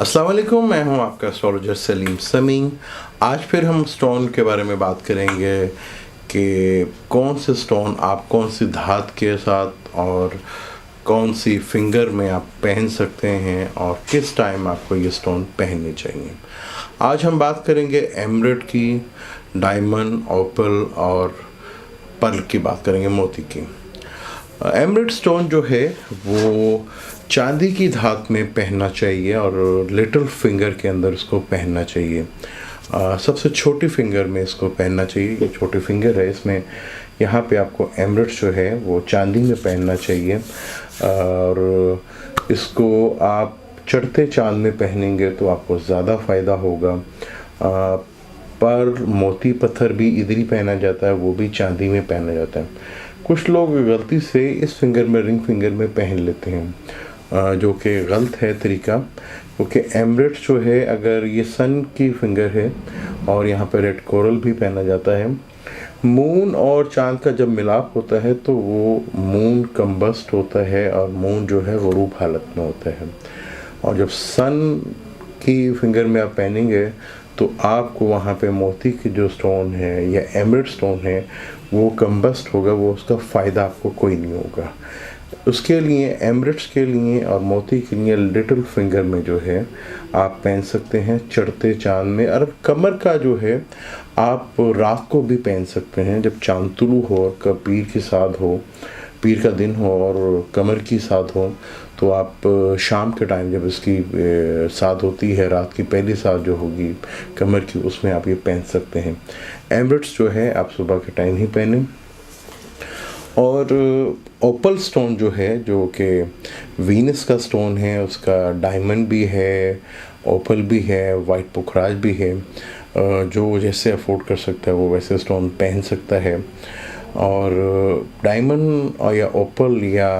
अस्सलाम वालेकुम, मैं हूं आपका एस्ट्रोलॉजर सलीम समी। आज फिर हम स्टोन के बारे में बात करेंगे कि कौन से स्टोन आप कौन सी धात के साथ और कौन सी फिंगर में आप पहन सकते हैं और किस टाइम आपको ये स्टोन पहनने चाहिए। आज हम बात करेंगे एमरेट की, डायमंड, ओपल और पर्ल की बात करेंगे, मोती की। एमरेट स्टोन जो है वो चांदी की धात में पहनना चाहिए और लिटिल फिंगर के अंदर इसको पहनना चाहिए। सबसे छोटी फिंगर में इसको पहनना चाहिए। ये छोटी फिंगर है, इसमें यहाँ पे आपको एमरेट जो है वो चांदी में पहनना चाहिए और इसको आप चढ़ते चांद में पहनेंगे तो आपको ज़्यादा फ़ायदा होगा। पर मोती पत्थर भी इधर ही पहना जाता है, वो भी चांदी में पहना जाता है। कुछ लोग गलती से इस फिंगर में, रिंग फिंगर में पहन लेते हैं, जो कि गलत है तरीका, क्योंकि एमरेट जो है, अगर ये सन की फिंगर है और यहाँ पे रेड कोरल भी पहना जाता है। मून और चांद का जब मिलाप होता है तो वो मून कम्बस्ट होता है और मून जो है वो रूप हालत में होता है। और जब सन की फिंगर में आप पहनेंगे तो आपको वहाँ पे मोती की जो स्टोन है या एमरेट स्टोन है वो कम्बस्ट होगा, वो उसका फ़ायदा आपको कोई नहीं होगा। उसके लिए, एमरेट्स के लिए और मोती के लिए लिटिल फिंगर में जो है आप पहन सकते हैं चढ़ते चांद में। और कमर का जो है आप रात को भी पहन सकते हैं, जब चांद तुलू हो और का पीर की साध हो, पीर का दिन हो और कमर की साध हो, तो आप शाम के टाइम जब इसकी साध होती है, रात की पहली साध जो होगी कमर की, उसमें आप ये पहन सकते हैं। एमरेट्स जो है आप सुबह के टाइम ही पहने। और ओपल स्टोन जो है, जो कि वीनस का स्टोन है, उसका डायमंड भी है, ओपल भी है, वाइट पुखराज भी है। जो जैसे अफोर्ड कर सकता है वो वैसे स्टोन पहन सकता है। और डायमंड और या ओपल या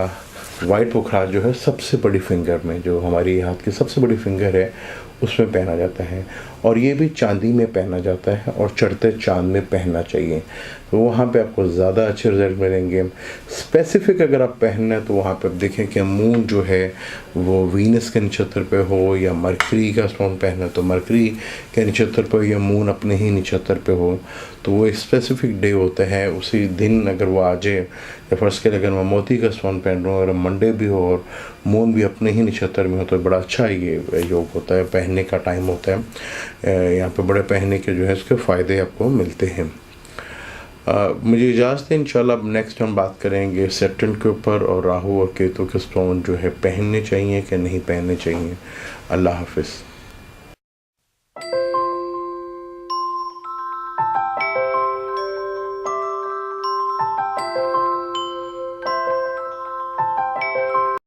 वाइट पुखराज जो है सबसे बड़ी फिंगर में, जो हमारी हाथ की सबसे बड़ी फिंगर है, उसमें पहना जाता है। और ये भी चांदी में पहना जाता है और चढ़ते चांद में पहनना चाहिए, तो वहाँ पे आपको ज़्यादा अच्छे रिजल्ट मिलेंगे। स्पेसिफिक अगर आप पहनना है तो वहाँ पे आप देखें कि मून जो है वो वीनस के नक्षत्र पे हो, या मरकरी का स्टोन पहनना तो मरकरी के नक्षत्र पे, या मून अपने ही नक्षत्र पे हो, तो वो एक स्पेसिफिक डे होता है। उसी दिन अगर वो आ जाए, या फर्स्ट के लिए अगर मैं मोती का स्टोन पहन रहा हूँ और मंडे भी हो और मून भी अपने ही नक्षत्र में हो, तो बड़ा अच्छा ये योग होता है, पहनने का टाइम होता है। यहाँ पे बड़े पहनने के जो है इसके फ़ायदे आपको मिलते हैं। मुझे इजाज़त है। इंशाल्लाह अब नेक्स्ट हम बात करेंगे सैटर्न के ऊपर और राहु और केतु के स्टोन जो है पहनने चाहिए कि नहीं पहनने चाहिए। अल्लाह हाफिज़।